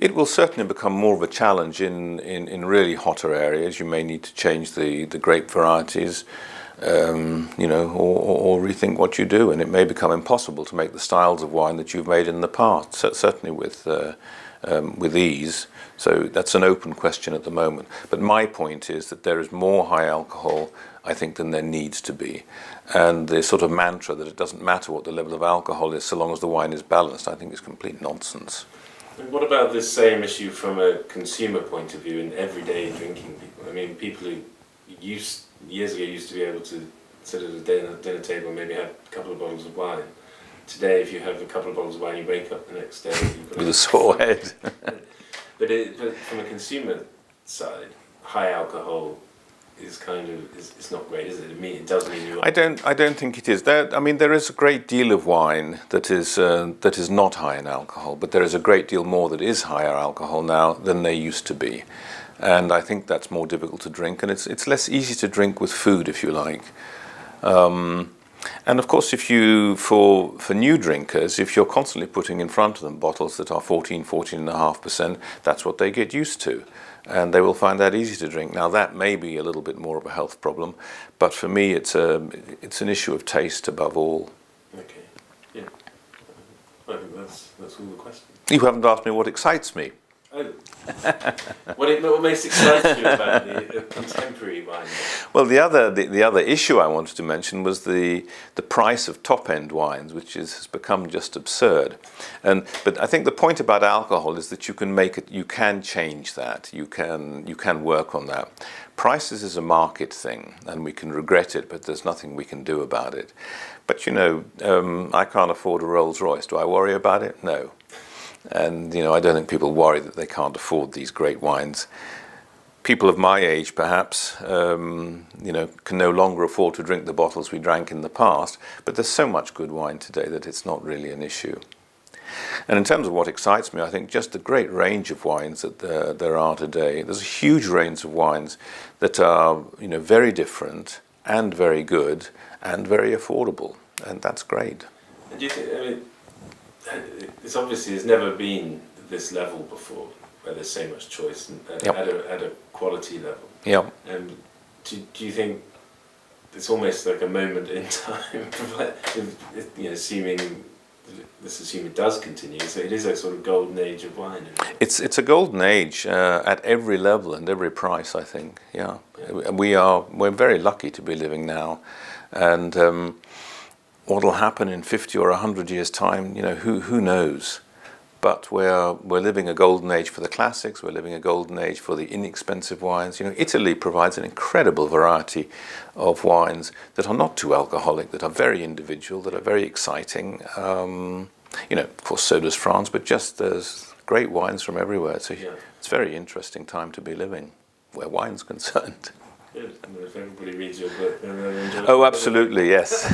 It will certainly become more of a challenge in really hotter areas. You may need to change the grape varieties, or rethink what you do, and it may become impossible to make the styles of wine that you've made in the past. Certainly with ease. So that's an open question at the moment. But my point is that there is more high alcohol, I think, than there needs to be. And the sort of mantra that it doesn't matter what the level of alcohol is so long as the wine is balanced, I think is complete nonsense. And what about this same issue from a consumer point of view in everyday drinking people? I mean, people who years ago used to be able to sit at a dinner table and maybe have a couple of bottles of wine. Today, if you have a couple of bottles of wine, you wake up the next day with a sore head. But from a consumer side, high alcohol is it's not great, is it? It does mean you. I don't think it is. There is a great deal of wine that is not high in alcohol, but there is a great deal more that is higher alcohol now than there used to be, and I think that's more difficult to drink, and it's less easy to drink with food, if you like. And of course, for new drinkers, if you're constantly putting in front of them bottles that are 14.5%, that's what they get used to. And they will find that easy to drink. Now, that may be a little bit more of a health problem, but for me, it's an issue of taste above all. Okay, yeah. I think that's all the questions. You haven't asked me what excites me. Oh. What makes exciting you about the contemporary wine? Well, the other issue I wanted to mention was the price of top-end wines, which has become just absurd. But I think the point about alcohol is that you can change that. You can work on that. Prices is a market thing, and we can regret it, but there's nothing we can do about it. But I can't afford a Rolls Royce. Do I worry about it? No. And I don't think people worry that they can't afford these great wines. People of my age, perhaps, can no longer afford to drink the bottles we drank in the past. But there's so much good wine today that it's not really an issue. And in terms of what excites me, I think just the great range of wines that there are today. There's a huge range of wines that are, very different and very good and very affordable, and that's great. And do you think? It's obviously has never been this level before, where there's so much choice at a quality level. Yeah. Do you think it's almost like a moment in time, assuming it does continue? So it is a sort of golden age of wine. It's a golden age at every level and every price, I think. Yeah. We're very lucky to be living now, and. What will happen in 50 or 100 years' time, who knows? But we're living a golden age for the classics. We're living a golden age for the inexpensive wines. Italy provides an incredible variety of wines that are not too alcoholic, that are very individual, that are very exciting. Of course, so does France, but just there's great wines from everywhere. So it's a very interesting time to be living, where wine's concerned. Good. If everybody reads your book, then they'll enjoy it. Oh, absolutely, yes.